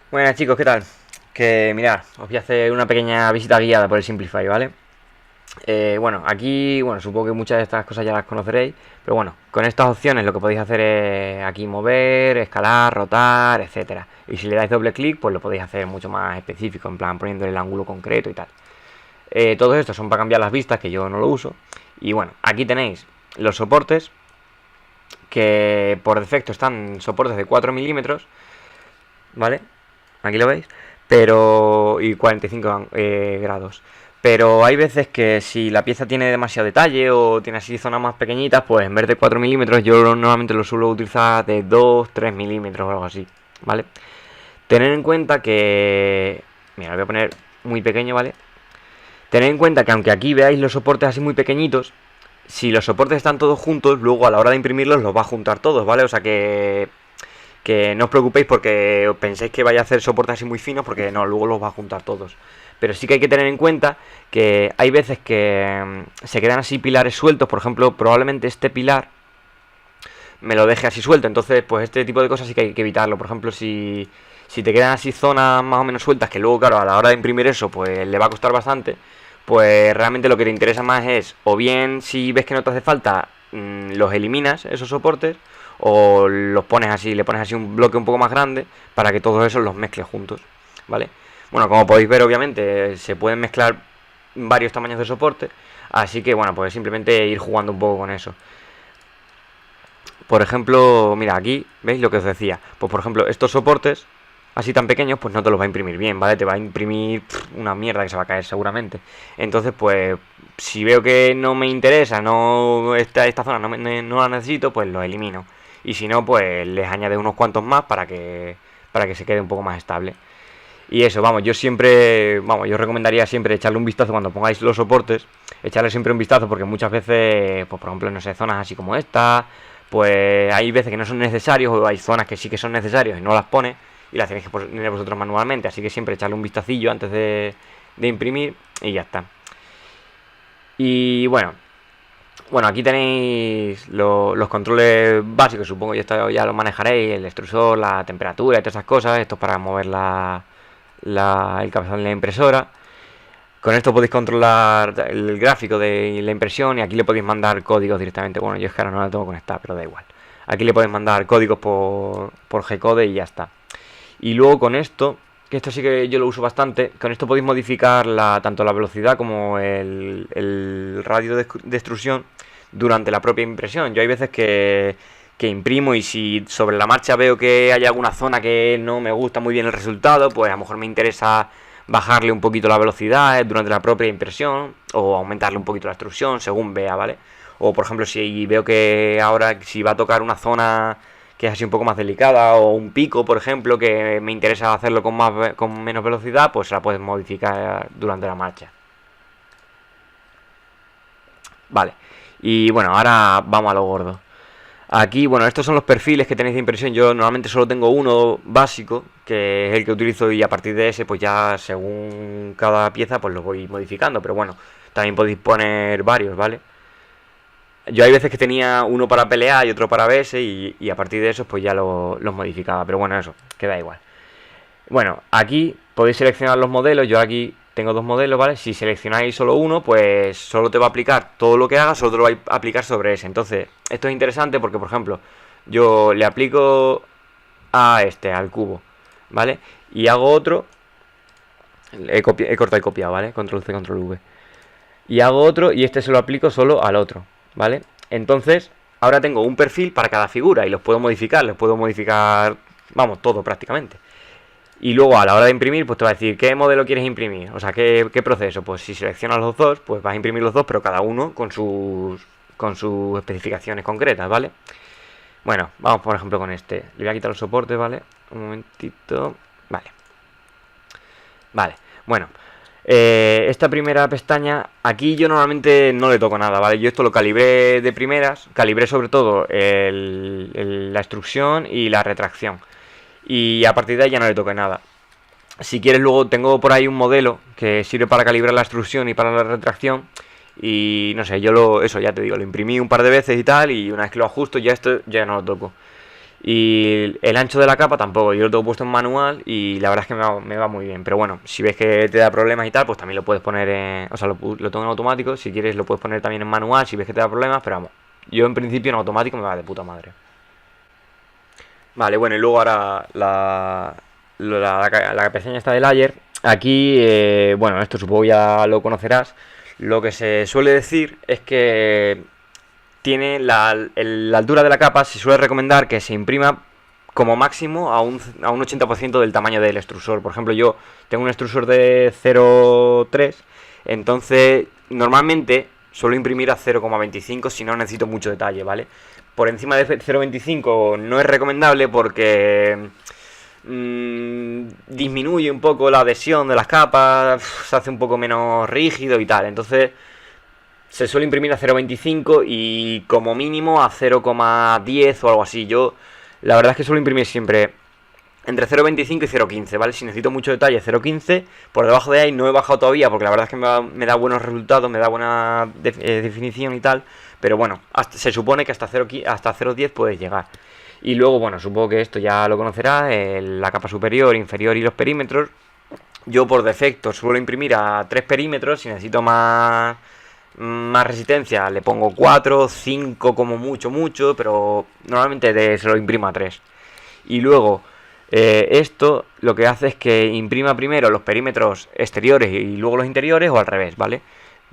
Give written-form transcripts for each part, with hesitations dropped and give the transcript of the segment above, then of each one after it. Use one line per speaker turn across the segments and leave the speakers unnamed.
Buenas chicos, ¿qué tal? Que mirad, os voy a hacer una pequeña visita guiada por el Simplify, ¿vale? Bueno, aquí, bueno, supongo que muchas de estas cosas ya las conoceréis, pero bueno, con estas opciones lo que podéis hacer es aquí mover, escalar, rotar, etcétera. Y si le dais doble clic, pues lo podéis hacer mucho más específico, en plan poniendo el ángulo concreto y tal. Todos estos son para cambiar las vistas, que yo no lo uso. Y bueno, aquí tenéis los soportes, que por defecto están soportes de 4 milímetros, ¿vale? Aquí lo veis, pero y 45 grados. Pero hay veces que si la pieza tiene demasiado detalle o tiene así zonas más pequeñitas, pues en vez de 4 milímetros yo normalmente lo suelo utilizar de 2 3 milímetros o algo así, ¿vale? Tener en cuenta que... Mira, lo voy a poner muy pequeño, ¿vale? Tener en cuenta que aunque aquí veáis los soportes así muy pequeñitos, si los soportes están todos juntos, luego a la hora de imprimirlos los va a juntar todos, ¿vale? O sea que no os preocupéis porque penséis que vaya a hacer soportes así muy finos, porque no, luego los va a juntar todos. Pero sí que hay que tener en cuenta que hay veces que se quedan así pilares sueltos. Por ejemplo, probablemente este pilar me lo deje así suelto. Entonces, pues este tipo de cosas sí que hay que evitarlo. Por ejemplo, si te quedan así zonas más o menos sueltas, que luego, claro, a la hora de imprimir eso, pues le va a costar bastante, pues realmente lo que te interesa más es, o bien si ves que no te hace falta, los eliminas, esos soportes, o los pones así, le pones así un bloque un poco más grande para que todos esos los mezcles juntos, ¿vale? Bueno, como podéis ver, obviamente se pueden mezclar varios tamaños de soporte, así que bueno, pues simplemente ir jugando un poco con eso. Por ejemplo, mira, aquí, ¿veis lo que os decía? Pues por ejemplo, estos soportes así tan pequeños, pues no te los va a imprimir bien, ¿vale? Te va a imprimir una mierda que se va a caer seguramente. Entonces, pues, si veo que no me interesa, no esta zona no la necesito, pues lo elimino. Y si no, pues les añade unos cuantos más para que se quede un poco más estable. Y eso, vamos, yo recomendaría siempre echarle un vistazo cuando pongáis los soportes, echarle siempre un vistazo porque muchas veces, pues por ejemplo, no sé, zonas así como esta, pues hay veces que no son necesarios o hay zonas que sí que son necesarios y no las pone y las tenéis que poner vosotros manualmente, así que siempre echarle un vistacillo antes de imprimir y ya está. Y bueno, aquí tenéis los controles básicos, supongo que esto ya lo manejaréis, el extrusor, la temperatura y todas esas cosas, esto es para mover el cabezal de la impresora. Con esto podéis controlar el gráfico de la impresión y aquí le podéis mandar códigos directamente. Bueno, yo es que ahora no la tengo conectada, pero da igual. Aquí le podéis mandar códigos por G-Code y ya está. Y luego con esto, que esto sí que yo lo uso bastante, con esto podéis modificar tanto la velocidad como el radio de extrusión durante la propia impresión. Yo hay veces que imprimo y si sobre la marcha veo que hay alguna zona que no me gusta muy bien el resultado, pues a lo mejor me interesa bajarle un poquito la velocidad durante la propia impresión o aumentarle un poquito la extrusión según vea, ¿vale? O por ejemplo si veo que ahora si va a tocar una zona que es así un poco más delicada o un pico, por ejemplo, que me interesa hacerlo con menos velocidad, pues la puedes modificar durante la marcha. Vale. Y bueno, ahora vamos a lo gordo. Aquí, bueno, estos son los perfiles que tenéis de impresión. Yo normalmente solo tengo uno básico, que es el que utilizo y a partir de ese, pues ya según cada pieza, pues lo voy modificando. Pero bueno, también podéis poner varios, ¿vale? Yo hay veces que tenía uno para PLA y otro para BS y a partir de eso, pues ya los modificaba. Pero bueno, eso, queda igual. Bueno, aquí podéis seleccionar los modelos. Yo aquí tengo dos modelos, ¿vale? Si seleccionáis solo uno, pues solo te va a aplicar todo lo que hagas, solo te lo va a aplicar sobre ese. Entonces, esto es interesante porque, por ejemplo, yo le aplico al cubo, ¿vale? Y hago otro, he cortado y copiado, ¿vale? Control C, control V. Y hago otro y este se lo aplico solo al otro, ¿vale? Entonces, ahora tengo un perfil para cada figura y los puedo modificar, vamos, todo prácticamente. Y luego a la hora de imprimir, pues te va a decir qué modelo quieres imprimir, o sea, qué proceso. Pues si seleccionas los dos, pues vas a imprimir los dos, pero cada uno con sus especificaciones concretas, ¿vale? Bueno, vamos por ejemplo con este. Le voy a quitar los soportes, ¿vale? Un momentito. Vale. Vale, bueno. Esta primera pestaña, aquí yo normalmente no le toco nada, ¿vale? Yo esto lo calibré de primeras, calibré sobre todo la extrusión y la retracción. Y a partir de ahí ya no le toqué nada. Si quieres luego tengo por ahí un modelo que sirve para calibrar la extrusión y para la retracción. Y no sé, eso ya te digo, lo imprimí un par de veces y tal, y una vez que lo ajusto ya esto ya no lo toco. Y el ancho de la capa tampoco, yo lo tengo puesto en manual y la verdad es que me va muy bien. Pero bueno, si ves que te da problemas y tal, pues también lo puedes poner en... O sea, lo tengo en automático, si quieres lo puedes poner también en manual, si ves que te da problemas, pero vamos. Yo en principio en automático me va de puta madre. Vale, bueno, y luego ahora la pestaña está del layer. Aquí, bueno, esto supongo ya lo conocerás. Lo que se suele decir es que tiene la altura de la capa, se suele recomendar que se imprima como máximo a un 80% del tamaño del extrusor. Por ejemplo, yo tengo un extrusor de 0,3, entonces normalmente suelo imprimir a 0,25 si no necesito mucho detalle, ¿vale? Por encima de 0,25 no es recomendable porque disminuye un poco la adhesión de las capas, se hace un poco menos rígido y tal. Entonces se suele imprimir a 0,25 y como mínimo a 0,10 o algo así. Yo la verdad es que suelo imprimir siempre entre 0,25 y 0,15, ¿vale? Si necesito mucho detalle, 0,15. Por debajo de ahí no he bajado todavía porque la verdad es que me da buenos resultados, me da buena definición y tal. Pero bueno, se supone que hasta 0,10 puedes llegar. Y luego, bueno, supongo que esto ya lo conocerás, la capa superior, inferior y los perímetros. Yo por defecto suelo imprimir a 3 perímetros, si necesito más resistencia le pongo 4, 5 como mucho, pero normalmente se lo imprimo a 3. Y luego esto lo que hace es que imprima primero los perímetros exteriores y luego los interiores o al revés, ¿vale?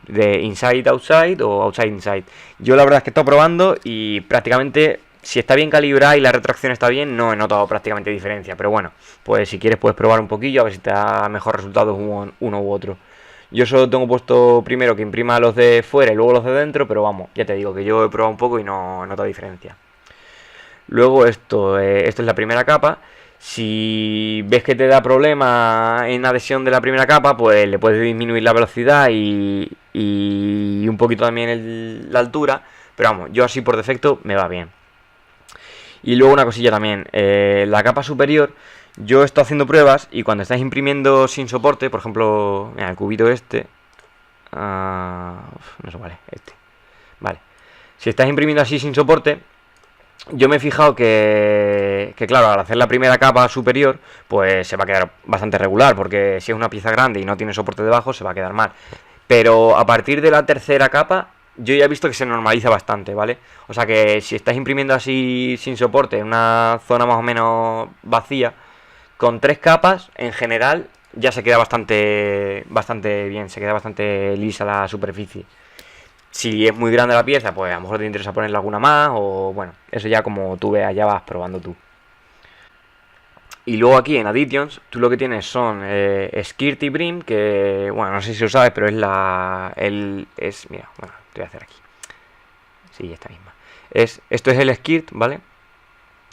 De inside outside o outside inside. Yo la verdad es que estoy probando y prácticamente si está bien calibrada y la retracción está bien, no he notado prácticamente diferencia. Pero bueno, pues si quieres puedes probar un poquillo a ver si te da mejor resultados uno u otro. Yo solo tengo puesto primero que imprima los de fuera y luego los de dentro, pero vamos, ya te digo que yo he probado un poco y no noto diferencia. Luego esto es la primera capa. Si ves que te da problema en adhesión de la primera capa, pues le puedes disminuir la velocidad y un poquito también la altura. Pero vamos, yo así por defecto me va bien. Y luego una cosilla también, la capa superior, yo estoy haciendo pruebas y cuando estás imprimiendo sin soporte, por ejemplo, mira, el cubito este, no sé, vale, este, vale. Si estás imprimiendo así sin soporte, yo me he fijado que claro, al hacer la primera capa superior, pues se va a quedar bastante regular, porque si es una pieza grande y no tiene soporte debajo, se va a quedar mal. Pero a partir de la tercera capa, yo ya he visto que se normaliza bastante, ¿vale? O sea que si estás imprimiendo así sin soporte en una zona más o menos vacía, con 3 capas, en general, ya se queda bastante bien, se queda bastante lisa la superficie. Si es muy grande la pieza, pues a lo mejor te interesa ponerle alguna más, o bueno, eso ya como tú veas, ya vas probando tú. Y luego aquí en Additions, tú lo que tienes son Skirt y Brim, que, bueno, no sé si lo sabes, pero es mira, bueno, te voy a hacer aquí. Sí, esta misma. Esto es el Skirt, ¿vale?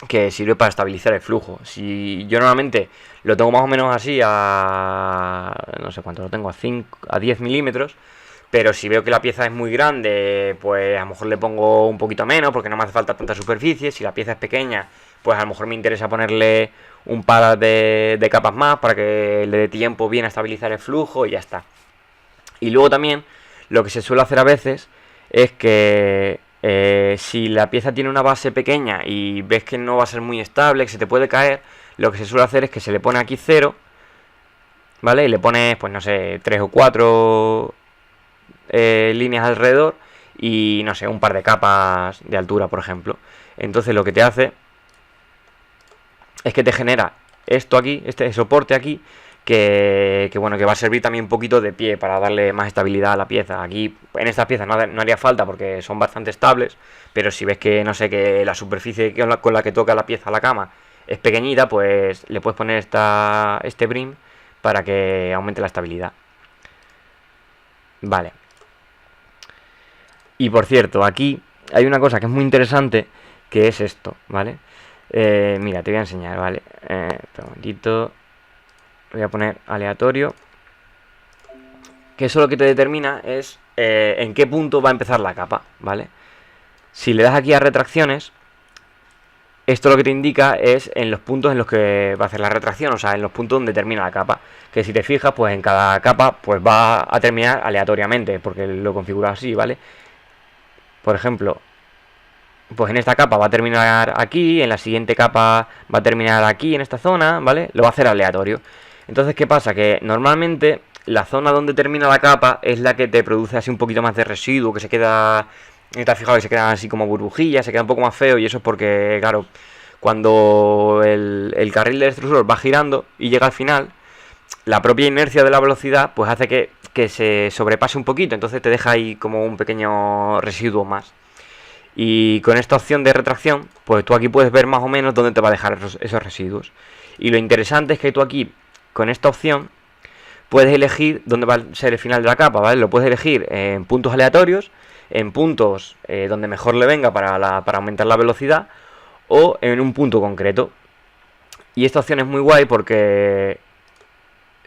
Que sirve para estabilizar el flujo. Si yo normalmente lo tengo más o menos así no sé cuánto lo tengo, a 10 milímetros. Pero si veo que la pieza es muy grande, pues a lo mejor le pongo un poquito menos porque no me hace falta tanta superficie. Si la pieza es pequeña, pues a lo mejor me interesa ponerle un par de capas más para que le dé tiempo bien a estabilizar el flujo y ya está. Y luego también lo que se suele hacer a veces es que si la pieza tiene una base pequeña y ves que no va a ser muy estable, que se te puede caer, lo que se suele hacer es que se le pone aquí 0, ¿vale? Y le pones, pues no sé, 3 o 4 líneas alrededor y no sé, un par de capas de altura, por ejemplo. Entonces lo que te hace es que te genera esto aquí, este soporte aquí, que bueno, que va a servir también un poquito de pie para darle más estabilidad a la pieza. Aquí en estas piezas no haría falta porque son bastante estables, pero si ves que no sé, que la superficie con la que toca la pieza a la cama es pequeñita, pues le puedes poner este brim para que aumente la estabilidad. Vale. Y por cierto, aquí hay una cosa que es muy interesante, que es esto, ¿vale? Mira, te voy a enseñar, ¿vale? Un momentito. Voy a poner aleatorio. Que eso lo que te determina es en qué punto va a empezar la capa, ¿vale? Si le das aquí a retracciones, esto lo que te indica es en los puntos en los que va a hacer la retracción, o sea, en los puntos donde termina la capa. Que si te fijas, pues en cada capa pues va a terminar aleatoriamente, porque lo configura así, ¿vale? Por ejemplo, pues en esta capa va a terminar aquí, en la siguiente capa va a terminar aquí, en esta zona, ¿vale? Lo va a hacer aleatorio. Entonces, ¿qué pasa? Que normalmente la zona donde termina la capa es la que te produce así un poquito más de residuo, que se queda... ¿Te has fijado que se quedan así como burbujillas, se queda un poco más feo? Y eso es porque, claro, cuando el carril del extrusor va girando y llega al final, la propia inercia de la velocidad pues hace que se sobrepase un poquito, entonces te deja ahí como un pequeño residuo más. Y con esta opción de retracción, pues tú aquí puedes ver más o menos dónde te va a dejar esos residuos. Y lo interesante es que tú aquí, con esta opción, puedes elegir dónde va a ser el final de la capa, ¿vale? Lo puedes elegir en puntos aleatorios, en puntos donde mejor le venga para aumentar la velocidad, o en un punto concreto. Y esta opción es muy guay porque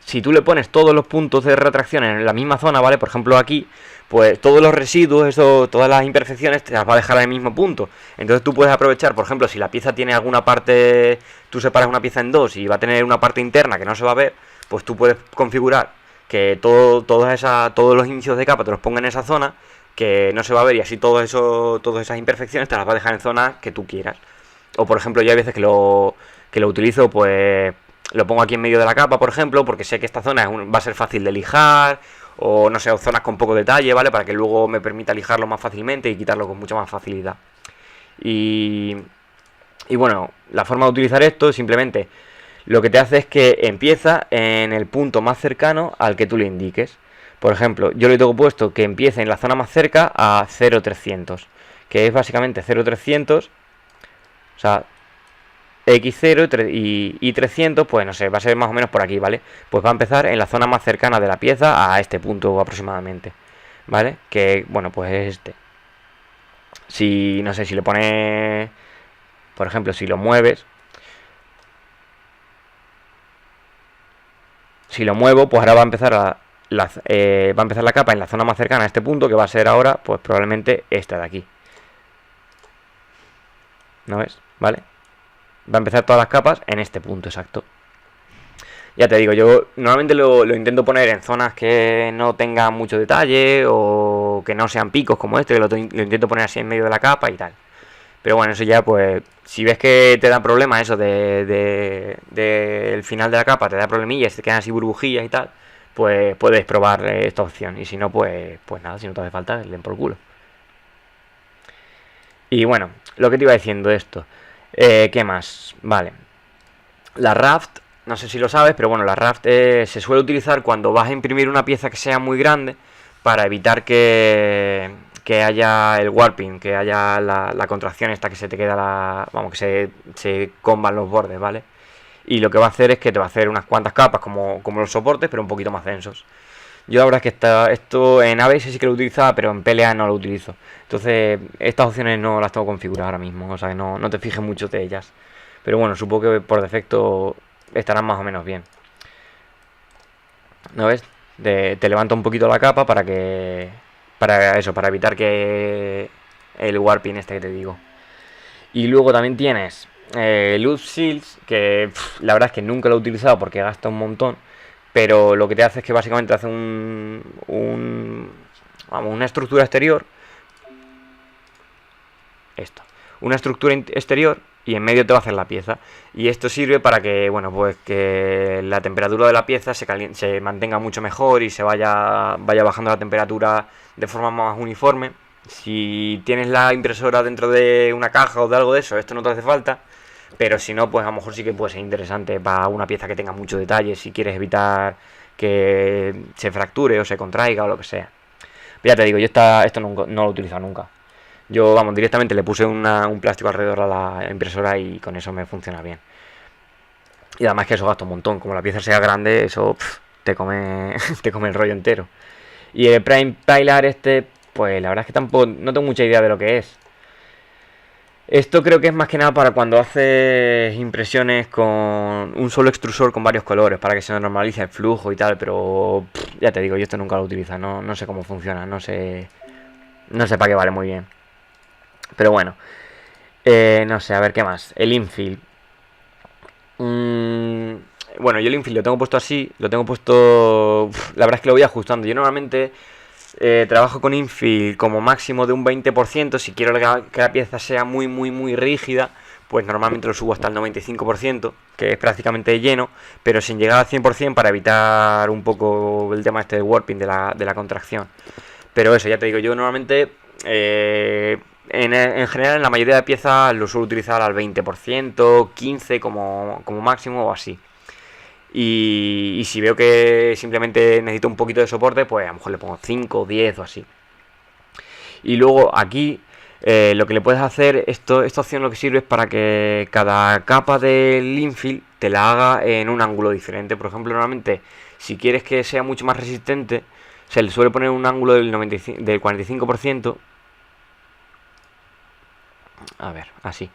si tú le pones todos los puntos de retracción en la misma zona, ¿vale? Por ejemplo aquí, pues todos los residuos, eso, todas las imperfecciones te las va a dejar en el mismo punto. Entonces tú puedes aprovechar, por ejemplo, si la pieza tiene alguna parte, tú separas una pieza en dos y va a tener una parte interna que no se va a ver, pues tú puedes configurar que todos los inicios de capa te los ponga en esa zona, que no se va a ver, y así todas esas imperfecciones te las va a dejar en zonas que tú quieras. O por ejemplo, yo hay veces que lo utilizo, pues lo pongo aquí en medio de la capa, por ejemplo, porque sé que esta zona va a ser fácil de lijar, o no sé, o zonas con poco detalle, ¿vale? Para que luego me permita lijarlo más fácilmente y quitarlo con mucha más facilidad. Y, y bueno, la forma de utilizar esto simplemente lo que te hace es que empieza en el punto más cercano al que tú le indiques. Por ejemplo, yo le tengo puesto que empiece en la zona más cerca a 0,300, que es básicamente 0,300, o sea, X0 y 300, pues no sé, va a ser más o menos por aquí, ¿vale? Pues va a empezar en la zona más cercana de la pieza a este punto aproximadamente, ¿vale? Que, bueno, pues es este. Si, no sé, si le pones, por ejemplo, si lo mueves, si lo muevo, pues ahora va a empezar va a empezar la capa en la zona más cercana a este punto, que va a ser ahora, pues probablemente esta de aquí. ¿No ves? ¿Vale? Va a empezar todas las capas en este punto exacto. Ya te digo, yo normalmente lo intento poner en zonas que no tengan mucho detalle o que no sean picos como este, que lo intento poner así en medio de la capa y tal. Pero bueno, eso ya pues, si ves que te da problemas eso el final de la capa, te da problemillas, te quedan así burbujillas y tal, pues puedes probar esta opción. Y si no, pues nada, si no te hace falta, le den por culo. Y bueno, lo que te iba diciendo esto. ¿Qué más? Vale. La raft, no sé si lo sabes, pero bueno, la raft se suele utilizar cuando vas a imprimir una pieza que sea muy grande para evitar que haya el warping, que haya la contracción esta que se te queda vamos, que se comban los bordes, ¿vale? Y lo que va a hacer es que te va a hacer unas cuantas capas como los soportes, pero un poquito más densos. Yo la verdad es que esto en ABS sí que lo utilizaba, pero en PLA no lo utilizo. Entonces, estas opciones no las tengo configuradas ahora mismo, o sea que no te fijes mucho de ellas. Pero bueno, supongo que por defecto estarán más o menos bien. ¿No ves? Te levanta un poquito la capa para eso, para evitar que el warping este que te digo. Y luego también tienes Loop Shields, que la verdad es que nunca lo he utilizado porque gasta un montón. Pero lo que te hace es que básicamente hace vamos, una estructura exterior. Esto. Una estructura exterior y en medio te va a hacer la pieza. Y esto sirve para que, bueno, pues que la temperatura de la pieza se mantenga mucho mejor y vaya bajando la temperatura de forma más uniforme. Si tienes la impresora dentro de una caja o de algo de eso, esto no te hace falta. Pero si no, pues a lo mejor sí que puede ser interesante para una pieza que tenga mucho detalle, si quieres evitar que se fracture o se contraiga o lo que sea. Pero ya te digo, yo esto no lo he utilizado nunca. Yo, vamos, directamente le puse un plástico alrededor a la impresora y con eso me funciona bien. Y además que eso gasta un montón. Como la pieza sea grande, eso te come el rollo entero. Y el Prime Pilar este, pues la verdad es que tampoco no tengo mucha idea de lo que es. Esto creo que es más que nada para cuando haces impresiones con un solo extrusor con varios colores, para que se normalice el flujo y tal, pero ya te digo, yo esto nunca lo utilizo, no sé cómo funciona, no sé para qué vale muy bien. Pero bueno, no sé, a ver qué más. El infill. Bueno, yo el infill lo tengo puesto así, lo tengo puesto... la verdad es que lo voy ajustando. Yo normalmente trabajo con infill como máximo de un 20%. Si quiero que la pieza sea muy muy muy rígida, pues normalmente lo subo hasta el 95%, que es prácticamente lleno, pero sin llegar al 100% para evitar un poco el tema este de warping, de la contracción. Pero eso, ya te digo, yo normalmente en general en la mayoría de piezas lo suelo utilizar al 20%, 15% como máximo o así. Y si veo que simplemente necesito un poquito de soporte, pues a lo mejor le pongo 5, 10 o así. Y luego aquí lo que le puedes hacer, esta opción lo que sirve es para que cada capa del infill te la haga en un ángulo diferente. Por ejemplo, normalmente si quieres que sea mucho más resistente, se le suele poner un ángulo del 45%. A ver, así.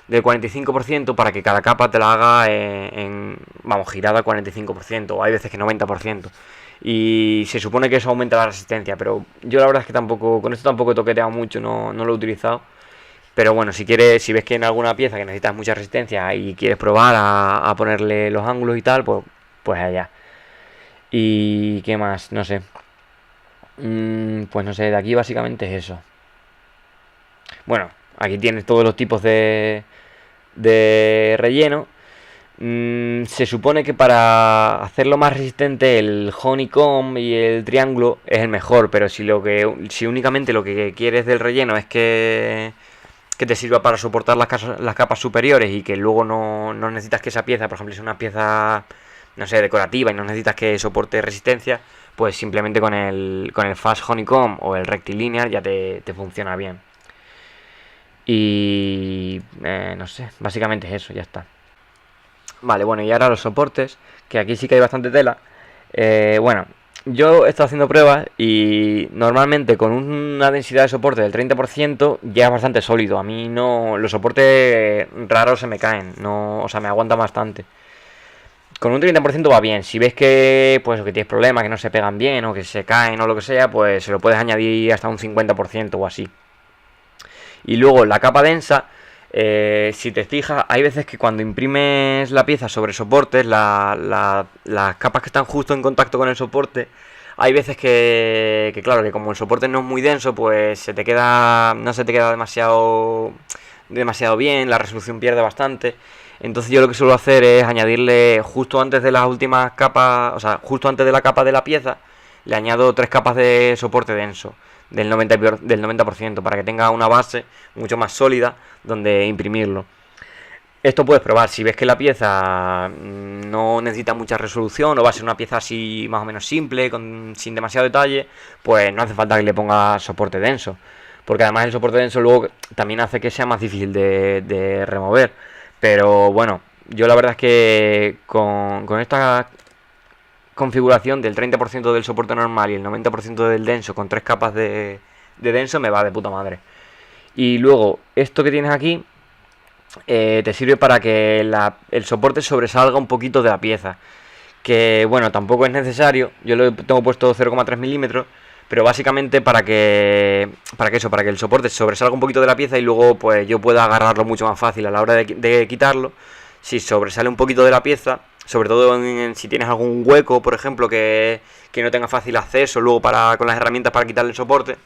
Del 45% para que cada capa te la haga vamos, girada 45%. O hay veces que 90%. Y se supone que eso aumenta la resistencia. Pero yo la verdad es que tampoco, con esto tampoco he toqueteado mucho, no lo he utilizado. Pero bueno, si ves que en alguna pieza que necesitas mucha resistencia y quieres probar a ponerle los ángulos y tal, pues allá. Y qué más, no sé. Pues no sé, de aquí básicamente es eso. Bueno, aquí tienes todos los tipos de relleno. Se supone que para hacerlo más resistente el honeycomb y el triángulo es el mejor, pero si únicamente lo que quieres del relleno es que te sirva para soportar las capas superiores y que luego no necesitas que esa pieza, por ejemplo, es una pieza, no sé, decorativa y no necesitas que soporte resistencia, pues simplemente con el Fast Honeycomb o el Rectilinear ya te funciona bien. Y no sé, básicamente es eso, ya está. Vale, bueno, y ahora los soportes, que aquí sí que hay bastante tela. Bueno, yo he estado haciendo pruebas y normalmente con una densidad de soporte del 30% ya es bastante sólido. A mí no, los soportes raros se me caen, no, o sea, me aguantan bastante. Con un 30% va bien. Si ves que que tienes problemas, que no se pegan bien o que se caen o lo que sea, pues se lo puedes añadir hasta un 50% o así. Y luego la capa densa, si te fijas, hay veces que cuando imprimes la pieza sobre soportes, las capas que están justo en contacto con el soporte, hay veces que claro, que como el soporte no es muy denso, pues no se te queda demasiado bien, la resolución pierde bastante. Entonces yo lo que suelo hacer es añadirle justo antes de las últimas capas, o sea, justo antes de la capa de la pieza, le añado 3 capas de soporte denso del 90% para que tenga una base mucho más sólida donde imprimirlo. Esto puedes probar, si ves que la pieza no necesita mucha resolución o va a ser una pieza así más o menos simple, sin demasiado detalle, pues no hace falta que le pongas soporte denso, porque además el soporte denso luego también hace que sea más difícil de remover. Pero bueno, yo la verdad es que con esta configuración del 30% del soporte normal y el 90% del denso con 3 capas de denso me va de puta madre. Y luego, esto que tienes aquí te sirve para que el soporte sobresalga un poquito de la pieza. Que bueno, tampoco es necesario. Yo lo tengo puesto 0,3 milímetros. Pero básicamente para que el soporte sobresalga un poquito de la pieza y luego pues yo pueda agarrarlo mucho más fácil a la hora de quitarlo. Si sobresale un poquito de la pieza, sobre todo si tienes algún hueco, por ejemplo, que no tenga fácil acceso luego con las herramientas para quitarle el soporte,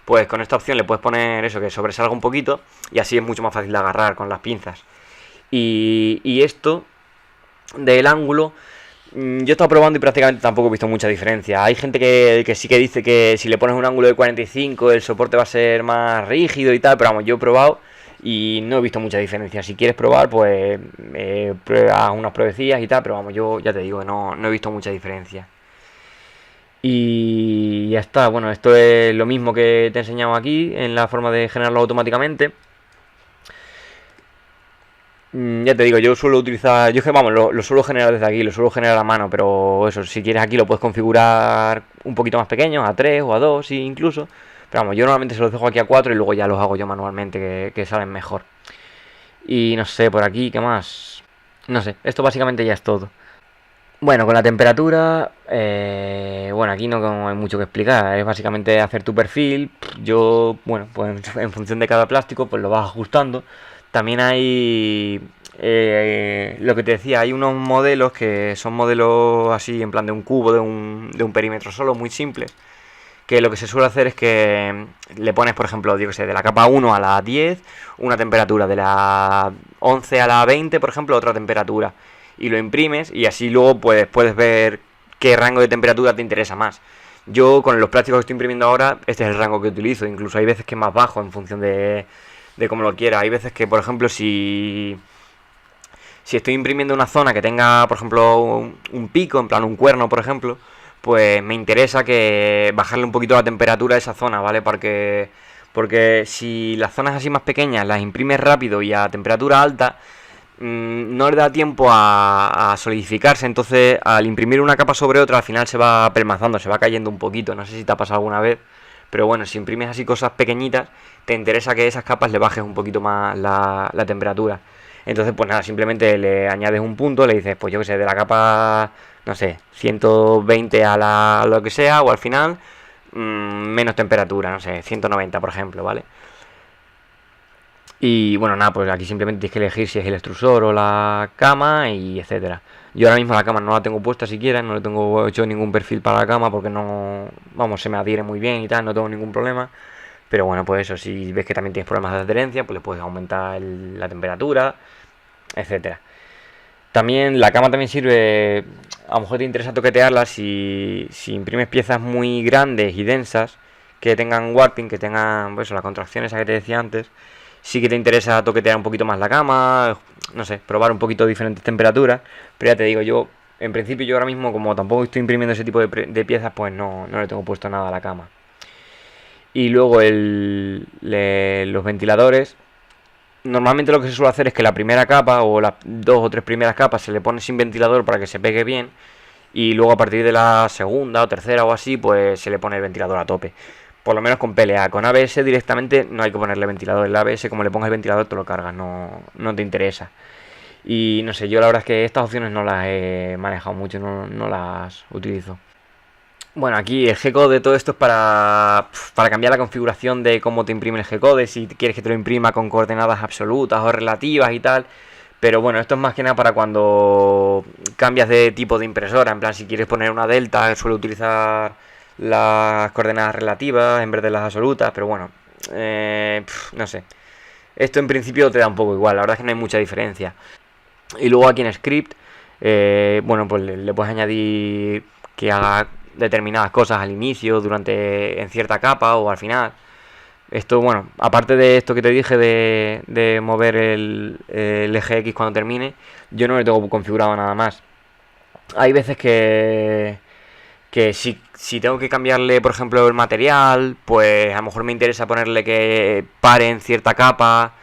pues con esta opción le puedes poner eso, que sobresalga un poquito, y así es mucho más fácil de agarrar con las pinzas. Y esto del ángulo, yo he estado probando y prácticamente tampoco he visto mucha diferencia. Hay gente que sí que dice que si le pones un ángulo de 45 el soporte va a ser más rígido y tal, pero vamos, yo he probado y no he visto mucha diferencia. Si quieres probar, pues prueba unas pruebecillas y tal, pero vamos, yo ya te digo, no he visto mucha diferencia. Y ya está, bueno, esto es lo mismo que te he enseñado aquí en la forma de generarlo automáticamente. Ya te digo, yo suelo utilizar, yo es que vamos, lo suelo generar desde aquí, lo suelo generar a mano, pero eso, si quieres aquí lo puedes configurar un poquito más pequeño, a 3 o a 2 sí, incluso. Pero vamos, yo normalmente se los dejo aquí a 4 y luego ya los hago yo manualmente, que salen mejor. Y no sé, por aquí, ¿qué más? No sé, esto básicamente ya es todo. Bueno, con la temperatura, bueno, aquí no hay mucho que explicar, es básicamente hacer tu perfil. Yo, bueno, pues en función de cada plástico, pues lo vas ajustando. También hay, lo que te decía, hay unos modelos que son modelos así en plan de un cubo, de un perímetro solo, muy simples, que lo que se suele hacer es que le pones, por ejemplo, yo que sé, de la capa 1 a la 10, una temperatura, de la 11 a la 20, por ejemplo, otra temperatura, y lo imprimes y así luego puedes ver qué rango de temperatura te interesa más. Yo con los plásticos que estoy imprimiendo ahora, este es el rango que utilizo, incluso hay veces que es más bajo en función de cómo lo quiera. Hay veces que, por ejemplo, si estoy imprimiendo una zona que tenga, por ejemplo, un pico, en plan un cuerno, por ejemplo, pues me interesa que bajarle un poquito la temperatura a esa zona, ¿vale? Porque si las zonas así más pequeñas las imprimes rápido y a temperatura alta, no le da tiempo a solidificarse, entonces al imprimir una capa sobre otra al final se va pelmazando, se va cayendo un poquito. No sé si te ha pasado alguna vez, pero bueno, si imprimes así cosas pequeñitas, te interesa que esas capas le bajes un poquito más la temperatura. Entonces pues nada, simplemente le añades un punto, le dices, pues yo que sé, de la capa, no sé, 120 a lo que sea, o al final menos temperatura, no sé, 190 por ejemplo, ¿vale? Y bueno, nada, pues aquí simplemente tienes que elegir si es el extrusor o la cama y etcétera. Yo ahora mismo la cama no la tengo puesta siquiera, no le tengo hecho ningún perfil para la cama porque no, vamos, se me adhiere muy bien y tal, no tengo ningún problema. Pero bueno, pues eso, si ves que también tienes problemas de adherencia, pues le puedes aumentar la temperatura, etcétera. También la cama también sirve, a lo mejor te interesa toquetearla si imprimes piezas muy grandes y densas que tengan warping, que tengan pues, la contracción esa que te decía antes. Sí que te interesa toquetear un poquito más la cama, no sé, probar un poquito diferentes temperaturas. Pero ya te digo, yo en principio yo ahora mismo como tampoco estoy imprimiendo ese tipo de piezas, pues no le tengo puesto nada a la cama. Y luego los ventiladores. Normalmente lo que se suele hacer es que la primera capa o las dos o tres primeras capas se le pone sin ventilador para que se pegue bien. Y luego a partir de la segunda o tercera o así, pues se le pone el ventilador a tope. Por lo menos con PLA. Con ABS directamente no hay que ponerle ventilador. El ABS, como le pongas el ventilador, te lo cargas, no te interesa. Y no sé, yo la verdad es que estas opciones no las he manejado mucho, no las utilizo. Bueno, aquí el G-code de todo esto es para cambiar la configuración de cómo te imprime el G-code, si quieres que te lo imprima con coordenadas absolutas o relativas y tal. Pero bueno, esto es más que nada para cuando cambias de tipo de impresora. En plan, si quieres poner una delta, suele utilizar las coordenadas relativas en vez de las absolutas. Pero bueno, no sé. Esto en principio te da un poco igual, la verdad es que no hay mucha diferencia. Y luego aquí en Script, bueno, pues le puedes añadir que haga determinadas cosas al inicio, en cierta capa o al final. Esto, bueno, aparte de esto que te dije de mover el eje X cuando termine, yo no le tengo configurado nada más. Hay veces que si tengo que cambiarle, por ejemplo, el material, pues a lo mejor me interesa ponerle que pare en cierta capa.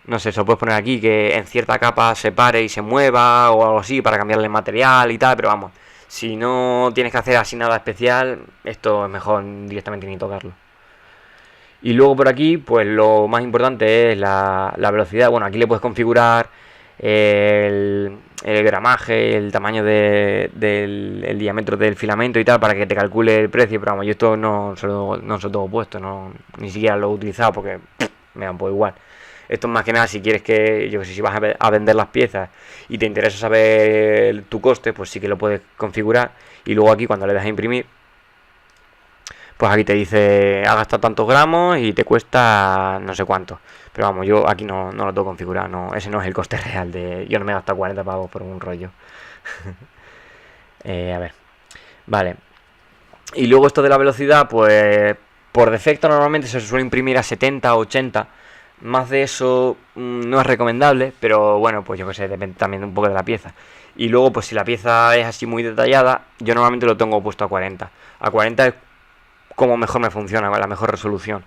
No sé, se lo puedes poner aquí, que en cierta capa se pare y se mueva o algo así para cambiarle el material y tal, pero vamos, si no tienes que hacer así nada especial, esto es mejor directamente ni tocarlo. Y luego por aquí, pues lo más importante es la velocidad. Bueno, aquí le puedes configurar el gramaje, el tamaño el diámetro del filamento y tal para que te calcule el precio. Pero vamos, yo esto no se lo tengo puesto, ni siquiera lo he utilizado porque me da un poco igual. Esto es más que nada si quieres que, yo que sé, si vas a vender las piezas y te interesa saber tu coste, pues sí que lo puedes configurar. Y luego aquí cuando le das a imprimir, pues aquí te dice ha gastado tantos gramos y te cuesta no sé cuánto. Pero vamos, yo aquí no lo tengo configurado, ese no es el coste real yo no me he gastado 40 pavos por un rollo. A ver, vale. Y luego esto de la velocidad, pues por defecto normalmente se suele imprimir a 70 o 80. Más de eso no es recomendable, pero bueno, pues yo que sé, depende también un poco de la pieza. Y luego, pues si la pieza es así muy detallada, yo normalmente lo tengo puesto a 40. A 40 es como mejor me funciona, la mejor resolución.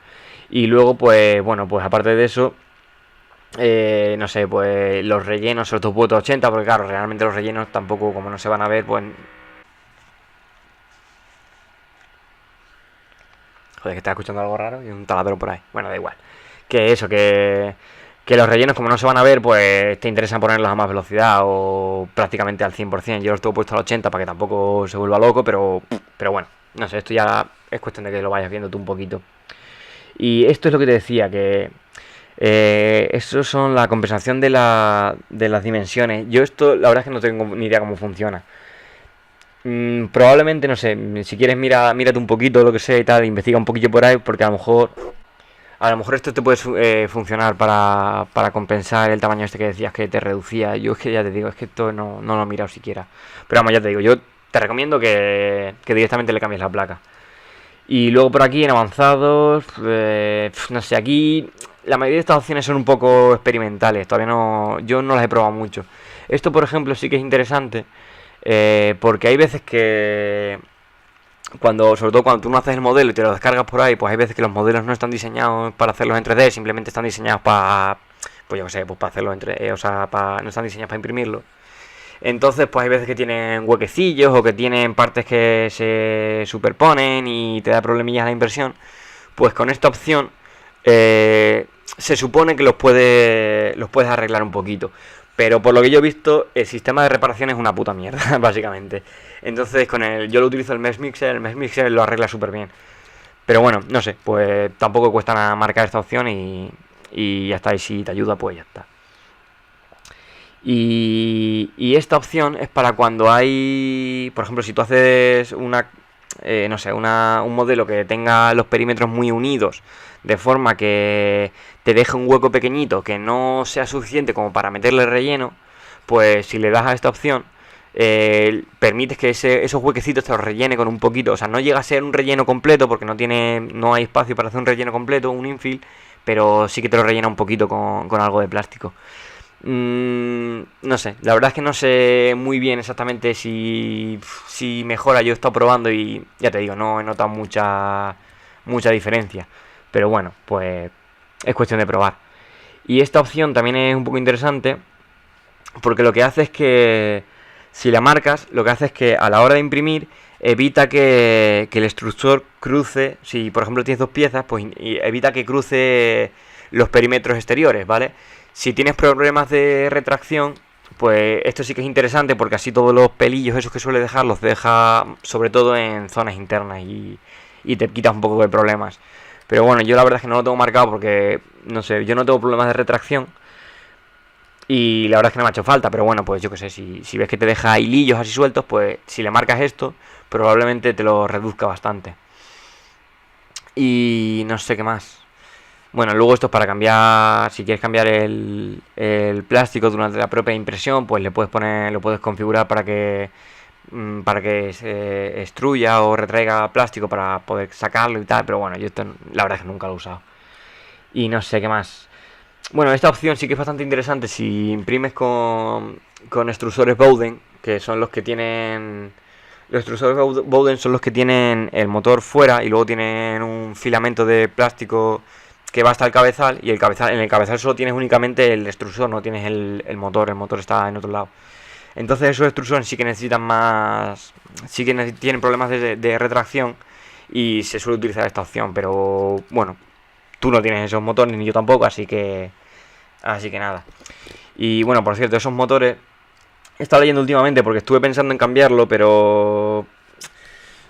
Y luego, pues bueno, pues aparte de eso, no sé, pues los rellenos se los tengo puesto a 80, porque claro, realmente los rellenos tampoco, como no se van a ver, pues... Joder, que estaba escuchando algo raro y un taladro por ahí. Bueno, da igual. Que eso, que los rellenos como no se van a ver, pues te interesa ponerlos a más velocidad o prácticamente al 100%. Yo los tengo puesto al 80 para que tampoco se vuelva loco, pero bueno, no sé, esto ya es cuestión de que lo vayas viendo tú un poquito. Y esto es lo que te decía, que eso son la compensación de las dimensiones. Yo esto, la verdad es que no tengo ni idea cómo funciona. Probablemente, no sé, si quieres mírate un poquito lo que sea y tal, investiga un poquillo por ahí, porque a lo mejor esto te puede funcionar para compensar el tamaño este que decías que te reducía. Yo es que ya te digo, es que esto no lo he mirado siquiera. Pero vamos, ya te digo, yo te recomiendo que directamente le cambies la placa. Y luego por aquí en avanzados, no sé, aquí la mayoría de estas opciones son un poco experimentales, todavía no, yo no las he probado mucho. Esto, por ejemplo, sí que es interesante, porque hay veces que sobre todo cuando tú no haces el modelo y te lo descargas por ahí, pues hay veces que los modelos no están diseñados para hacerlos en 3D, simplemente están diseñados para, pues yo qué sé, pues para hacerlo en 3D, o sea, no están diseñados para imprimirlo. Entonces, pues hay veces que tienen huequecillos o que tienen partes que se superponen y te da problemillas la impresión. Pues con esta opción se supone que los puedes arreglar un poquito. Pero por lo que yo he visto, el sistema de reparación es una puta mierda, básicamente. Entonces, yo lo utilizo el Mesh Mixer lo arregla súper bien. Pero bueno, no sé, pues tampoco cuesta nada marcar esta opción y ya está. Y si te ayuda, pues ya está. Y esta opción es para cuando hay, por ejemplo, si tú haces no sé, un modelo que tenga los perímetros muy unidos, de forma que te deje un hueco pequeñito que no sea suficiente como para meterle relleno, pues si le das a esta opción, permites que esos huequecitos te los rellene con un poquito, o sea, no llega a ser un relleno completo porque no hay espacio para hacer un relleno completo, un infill, pero sí que te lo rellena un poquito con algo de plástico. No sé, la verdad es que no sé muy bien exactamente si mejora. Yo he estado probando y ya te digo, no he notado mucha diferencia. Pero bueno, pues es cuestión de probar. Y esta opción también es un poco interesante porque lo que hace es que si la marcas, lo que hace es que a la hora de imprimir evita que el extrusor cruce, si por ejemplo tienes dos piezas, pues evita que cruce los perímetros exteriores, ¿vale? Si tienes problemas de retracción, pues esto sí que es interesante porque así todos los pelillos esos que suele dejar los deja sobre todo en zonas internas y te quitas un poco de problemas. Pero bueno, yo la verdad es que no lo tengo marcado porque, no sé, yo no tengo problemas de retracción y la verdad es que no me ha hecho falta. Pero bueno, pues yo qué sé, si ves que te deja hilillos así sueltos, pues si le marcas esto, probablemente te lo reduzca bastante. Y no sé qué más. Bueno, luego esto es para cambiar, si quieres cambiar el plástico durante la propia impresión, pues lo puedes configurar para que se extruya o retraiga plástico para poder sacarlo y tal, pero bueno, yo esto la verdad es que nunca lo he usado. Y no sé qué más. Bueno, esta opción sí que es bastante interesante si imprimes con extrusores Bowden, que son los que tienen... Los extrusores Bowden son los que tienen el motor fuera y luego tienen un filamento de plástico que va hasta el cabezal y en el cabezal solo tienes únicamente el extrusor, no tienes el motor está en otro lado. Entonces esos extrusores sí que necesitan más, sí que tienen problemas de retracción y se suele utilizar esta opción, pero bueno, tú no tienes esos motores ni yo tampoco, así que nada. Y bueno, por cierto, esos motores he estado leyendo últimamente porque estuve pensando en cambiarlo, pero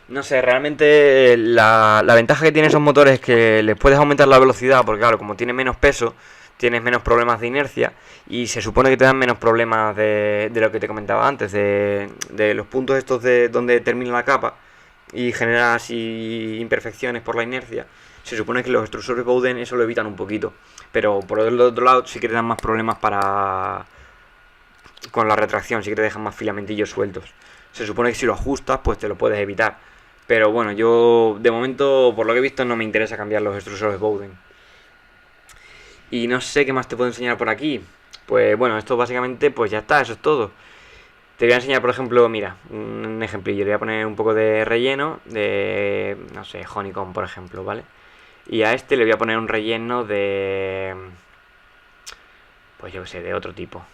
no sé, realmente la ventaja que tienen esos motores es que les puedes aumentar la velocidad, porque claro, como tienen menos peso, tienes menos problemas de inercia y se supone que te dan menos problemas de lo que te comentaba antes, de los puntos estos de donde termina la capa y genera así imperfecciones por la inercia. Se supone que los extrusores Bowden eso lo evitan un poquito, pero por el otro lado sí que te dan más problemas con la retracción, sí que te dejan más filamentillos sueltos. Se supone que si lo ajustas, pues te lo puedes evitar. Pero bueno, yo de momento, por lo que he visto, no me interesa cambiar los extrusores Bowden. Y no sé qué más te puedo enseñar por aquí. Pues bueno, esto básicamente, pues ya está, eso es todo. Te voy a enseñar, por ejemplo, mira, un ejemplillo. Le voy a poner un poco de relleno de, no sé, honeycomb, por ejemplo, ¿vale? Y a este le voy a poner un relleno de, pues yo qué sé, de otro tipo.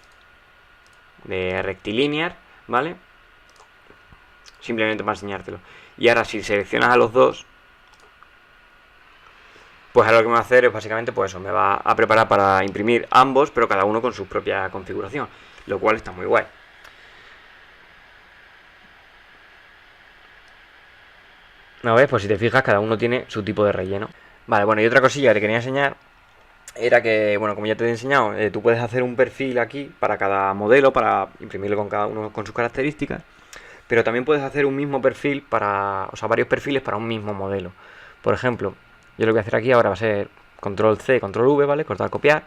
De rectilinear, ¿vale? Simplemente para enseñártelo. Y ahora si seleccionas a los dos, pues ahora lo que me va a hacer es básicamente pues eso, me va a preparar para imprimir ambos, pero cada uno con su propia configuración, lo cual está muy guay. ¿No ves? Pues si te fijas, cada uno tiene su tipo de relleno. Vale, bueno, y otra cosilla que te quería enseñar era que, bueno, como ya te he enseñado, tú puedes hacer un perfil aquí para cada modelo, para imprimirlo con cada uno con sus características. pero también puedes hacer un mismo perfil para, o sea, varios perfiles para un mismo modelo. Por ejemplo, yo lo que voy a hacer aquí ahora va a ser control C, control V, ¿vale? Cortar, copiar.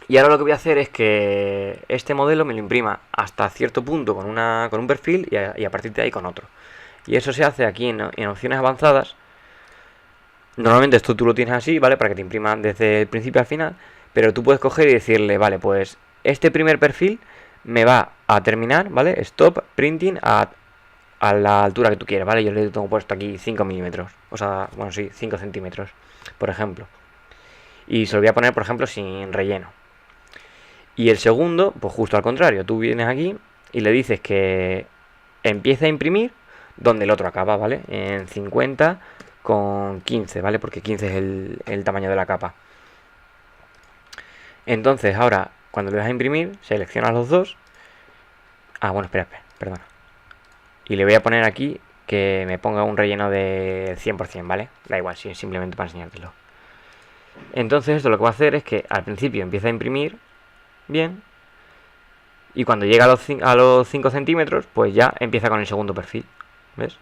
Y ahora lo que voy a hacer es que este modelo me lo imprima hasta cierto punto con un perfil y a partir de ahí con otro. Y eso se hace aquí en opciones avanzadas. Normalmente esto tú lo tienes así, ¿vale? Para que te imprima desde el principio al final. Pero tú puedes coger y decirle, vale, pues este primer perfil me va a terminar, ¿vale? Stop printing a la altura que tú quieras, ¿vale? Yo le tengo puesto aquí 5 milímetros. O sea, bueno, sí, 5 centímetros, por ejemplo. Y se lo voy a poner, por ejemplo, sin relleno. Y el segundo, pues justo al contrario. Tú vienes aquí y le dices que empiece a imprimir donde el otro acaba, ¿vale? En 50 con 15, ¿vale? Porque 15 es el tamaño de la capa. Entonces ahora, cuando le vas a imprimir, seleccionas los dos. Ah, bueno, espera, perdona. Y le voy a poner aquí que me ponga un relleno de 100%, ¿vale? Da igual, si es simplemente para enseñártelo. Entonces esto lo que va a hacer es que al principio empieza a imprimir bien. Y cuando llega a los 5 centímetros, pues ya empieza con el segundo perfil. ¿Ves?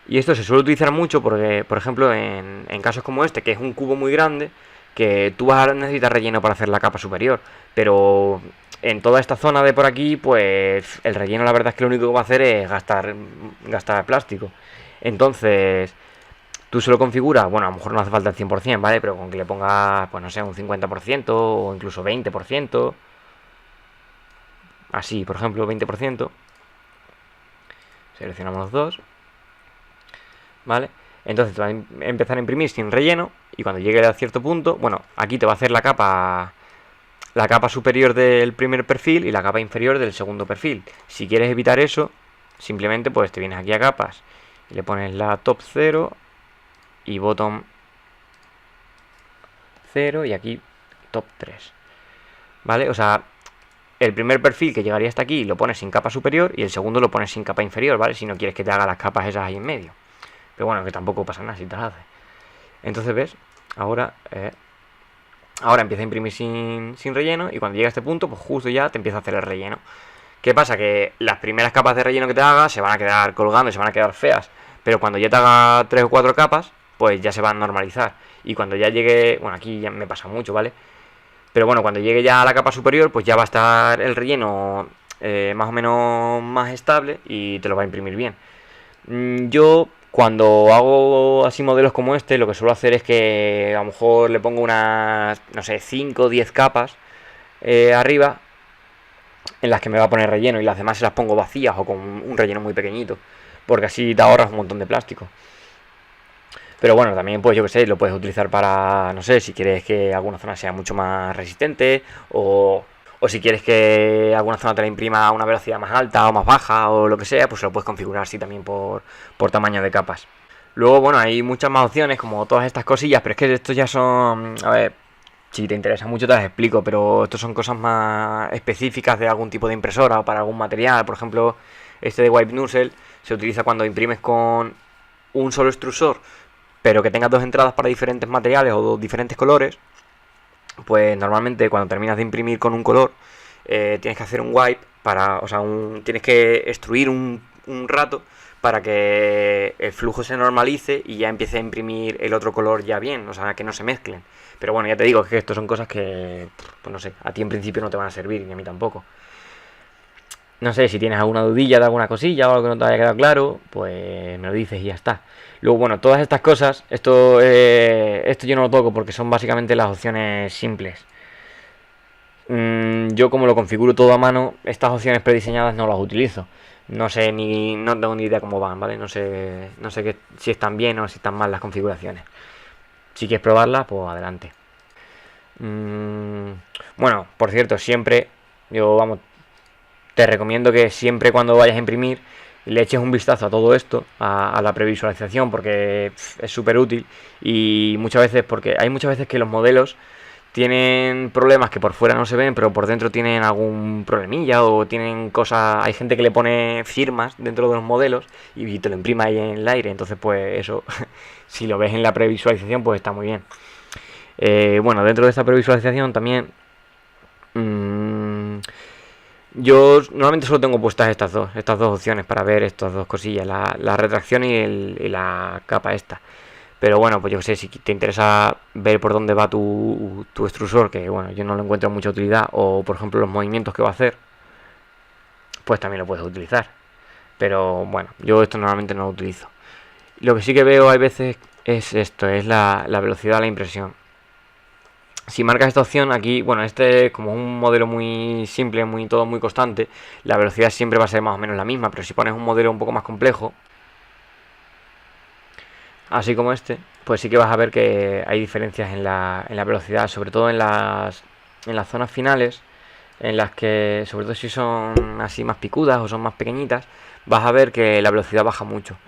Y esto se suele utilizar mucho porque, por ejemplo, en casos como este, que es un cubo muy grande, que tú vas a necesitar relleno para hacer la capa superior. Pero en toda esta zona de por aquí, pues el relleno la verdad es que lo único que va a hacer es gastar plástico. Entonces, tú se lo configuras, bueno, a lo mejor no hace falta el 100%, ¿vale? Pero con que le pongas, pues no sé, un 50% o incluso 20%. Así, por ejemplo, 20%. Seleccionamos los dos. ¿Vale? Entonces te va a empezar a imprimir sin relleno. Y cuando llegue a cierto punto, bueno, aquí te va a hacer la capa superior del primer perfil y la capa inferior del segundo perfil. Si quieres evitar eso, simplemente pues te vienes aquí a capas y le pones la top 0 y bottom 0 y aquí top 3. ¿Vale? O sea, el primer perfil que llegaría hasta aquí lo pones sin capa superior y el segundo lo pones sin capa inferior, ¿vale? Si no quieres que te haga las capas esas ahí en medio. Pero bueno, que tampoco pasa nada si te las haces. Entonces, ¿ves? Ahora empieza a imprimir sin relleno y cuando llega a este punto, pues justo ya te empieza a hacer el relleno. ¿Qué pasa? Que las primeras capas de relleno que te haga se van a quedar colgando y se van a quedar feas. Pero cuando ya te haga 3 o 4 capas, pues ya se van a normalizar. Y cuando ya llegue, bueno, aquí ya me pasa mucho, ¿vale? Pero bueno, cuando llegue ya a la capa superior, pues ya va a estar el relleno más o menos más estable y te lo va a imprimir bien. Yo cuando hago así modelos como este, lo que suelo hacer es que a lo mejor le pongo unas, no sé, 5 o 10 capas arriba en las que me va a poner relleno y las demás se las pongo vacías o con un relleno muy pequeñito, porque así te ahorras un montón de plástico. Pero bueno, también pues yo que sé, lo puedes utilizar para, no sé, si quieres que alguna zona sea mucho más resistente o si quieres que alguna zona te la imprima a una velocidad más alta o más baja o lo que sea, pues se lo puedes configurar así también por tamaño de capas. Luego, bueno, hay muchas más opciones como todas estas cosillas, pero es que estos ya son, a ver, si te interesa mucho te las explico, pero estos son cosas más específicas de algún tipo de impresora o para algún material. Por ejemplo, este de Wipe Nozzle se utiliza cuando imprimes con un solo extrusor, pero que tengas dos entradas para diferentes materiales o diferentes colores. Pues normalmente cuando terminas de imprimir con un color, tienes que hacer un wipe para, o sea, tienes que extruir un rato para que el flujo se normalice y ya empiece a imprimir el otro color ya bien, o sea, que no se mezclen. Pero bueno, ya te digo que esto son cosas que, pues no sé, a ti en principio no te van a servir, ni a mí tampoco. No sé, si tienes alguna dudilla de alguna cosilla o algo que no te haya quedado claro, pues me lo dices y ya está. Luego, bueno, todas estas cosas, esto yo no lo toco porque son básicamente las opciones simples. Yo como lo configuro todo a mano, estas opciones prediseñadas no las utilizo. No tengo ni idea cómo van, ¿vale? No sé si están bien o si están mal las configuraciones. Si quieres probarlas, pues adelante. Bueno, por cierto, siempre, te recomiendo que siempre cuando vayas a imprimir le eches un vistazo a todo esto, a la previsualización, porque es súper útil y hay muchas veces que los modelos tienen problemas que por fuera no se ven, pero por dentro tienen algún problemilla o tienen cosas. Hay gente que le pone firmas dentro de los modelos y te lo imprime ahí en el aire. Entonces, pues eso, si lo ves en la previsualización, pues está muy bien. Bueno, dentro de esta previsualización también Yo normalmente solo tengo puestas estas dos opciones para ver estas dos cosillas, la retracción y la capa esta. Pero bueno, pues yo qué sé, si te interesa ver por dónde va tu extrusor, que bueno, yo no lo encuentro mucha utilidad, o por ejemplo los movimientos que va a hacer, pues también lo puedes utilizar. Pero bueno, yo esto normalmente no lo utilizo. Lo que sí que veo hay veces es esto, es la velocidad de la impresión. Si marcas esta opción aquí, bueno, este es como un modelo muy simple, todo muy constante, la velocidad siempre va a ser más o menos la misma, pero si pones un modelo un poco más complejo, así como este, pues sí que vas a ver que hay diferencias en la velocidad, sobre todo en las zonas finales, en las que, sobre todo si son así más picudas o son más pequeñitas, vas a ver que la velocidad baja mucho.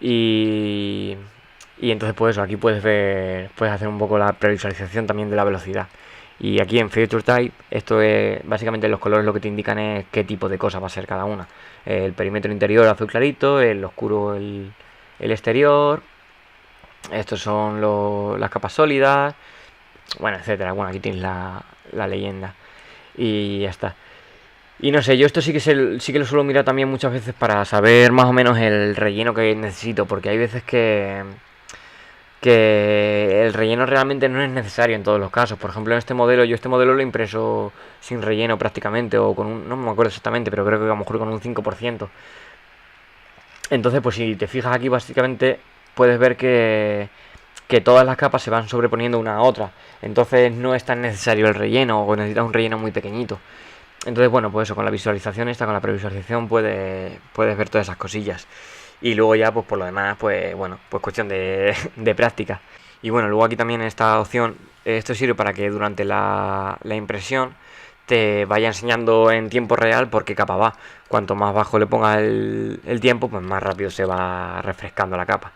Y, y entonces pues eso, aquí puedes ver, puedes hacer un poco la previsualización también de la velocidad. Y aquí en Feature Type, esto es básicamente los colores lo que te indican es qué tipo de cosa va a ser cada una. El perímetro interior azul clarito, el oscuro el exterior, estos son las capas sólidas, bueno, etcétera. Bueno, aquí tienes la leyenda. Y ya está. Y no sé, yo esto sí que lo suelo mirar también muchas veces para saber más o menos el relleno que necesito, porque hay veces que el relleno realmente no es necesario en todos los casos. Por ejemplo, en este modelo, yo este modelo lo he impreso sin relleno prácticamente, o con un, no me acuerdo exactamente, pero creo que a lo mejor con un 5%. Entonces, pues si te fijas aquí, básicamente puedes ver que todas las capas se van sobreponiendo una a otra. Entonces no es tan necesario el relleno, o necesitas un relleno muy pequeñito. Entonces, bueno, pues eso, con la visualización esta, con la previsualización puedes ver todas esas cosillas. Y luego ya, pues por lo demás, pues bueno, pues cuestión de práctica. Y bueno, luego aquí también esta opción, esto sirve para que durante la impresión te vaya enseñando en tiempo real por qué capa va. Cuanto más bajo le pongas el tiempo, pues más rápido se va refrescando la capa.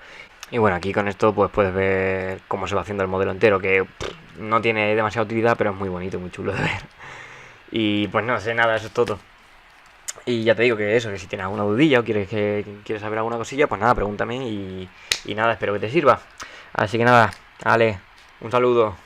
Y bueno, aquí con esto pues puedes ver cómo se va haciendo el modelo entero, que no tiene demasiada utilidad, pero es muy bonito, muy chulo de ver. Y pues no sé, nada, eso es todo. Y ya te digo que eso, que si tienes alguna dudilla o quieres saber alguna cosilla, pues nada, pregúntame y nada, espero que te sirva. Así que nada, vale, un saludo.